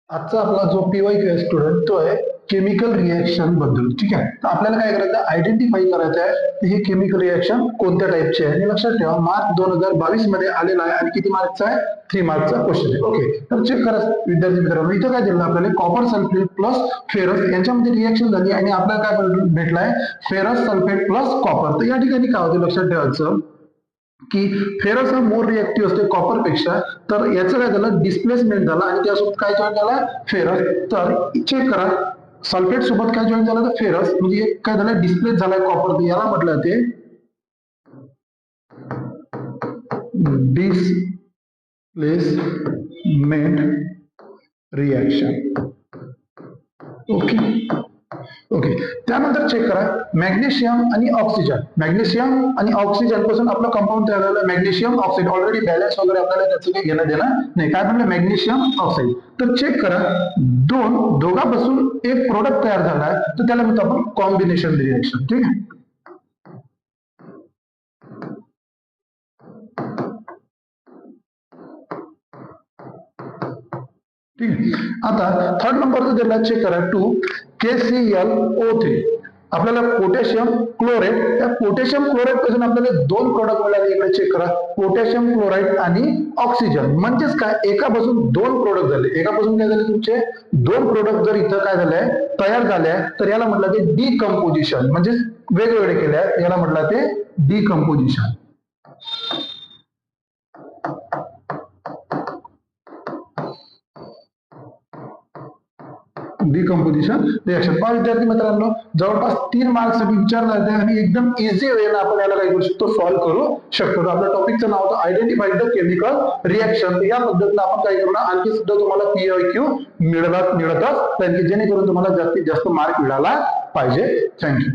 आजचा आपला जो PYQ आहे स्टुडंट तो आहे केमिकल रिएक्शन बद्दल. ठीक आहे, तर आपल्याला काय करायचं आहे, आयडेंटिफाई करायचं आहे हे केमिकल रिएक्शन कोणत्या टाइपचे आहे. लक्षात ठेवा, मार्च 2022 मध्ये आलेला आहे आणि किती मार्कचा आहे, 3 मार्कचा क्वेश्चन आहे. ओके, तर चेक करा विद्यार्थी मित्रांनो, इथं काय दिलं आपल्याला, कॉपर सल्फेट प्लस फेरस यांच्यामध्ये रिएक्शन झाली आणि आपल्याला काय भेटलाय, फेरस सल्फेट प्लस कॉपर. तर या ठिकाणी काय होतं लक्षात ठेवायचं की फेरस हा मोर रिएक्टिव्ह असते कॉपर पेक्षा, तर याचं काय झालं, डिस्प्लेसमेंट झालं आणि त्यासोबत काय जॉईन झाला, फेरस. तर चेक करा, सल्फेट सोबत काय जॉईन झालं तर फेरस, म्हणजे काय झालं, डिस्प्लेस झालाय कॉपर, याला म्हटलं ते डिस्प्लेसमेंट रिएक्शन. ओके ओके, त्यानंतर चेक करा मॅग्नेशियम आणि ऑक्सिजन. मॅग्नेशियम आणि ऑक्सिजन पासून आपलं कंपाऊंड तयार झालं मॅग्नेशियम ऑक्साईड. ऑलरेडी बॅलन्स वगैरे आपल्याला त्याचं काही घेणं देणं नाही. काय म्हणलं, मॅग्नेशियम ऑक्साईड. तर चेक करा, दोघांपासून एक प्रोडक्ट तयार झाला तर त्याला म्हणतो आपण कॉम्बिनेशन रिएक्शन. ठीक आहे, ठीक आहे. आता थर्ड नंबरचं दिला, चेक करा 2 KClO3. आपल्याला पोटॅशियम क्लोराईड, त्या पोटॅशियम क्लोराईड पासून आपल्याला 2 प्रोडक्ट मिळाले. इकडे चेक करा, पोटॅशियम क्लोराईड आणि ऑक्सिजन. म्हणजेच काय, एकापासून 2 प्रोडक्ट झाले. एकापासून काय झाले, तुमचे 2 प्रोडक्ट जर इथं काय झालंय, तयार झाले, तर याला म्हटलं ते डिकम्पोजिशन, म्हणजे वेगवेगळे केल्या, याला म्हटलं ते डिकम्पोजिशन. Decomposition reaction. पहा विद्यार्थी मित्रांनो, जवळपास 3 मार्क्स साठी विचारलं जाते आणि एकदम इझी वेळेला आपण याला काय करू शकतो, सॉल्व्ह करू शकतो. आपल्या टॉपिकचं नाव होतं आयडेंटिफाय द केमिकल रिएक्शन. या पद्धतीने आपण काय करणार, आणखी सुद्धा तुम्हाला PYQ मिळतच, जेणेकरून तुम्हाला जास्तीत जास्त मार्क मिळाला पाहिजे. थँक्यू.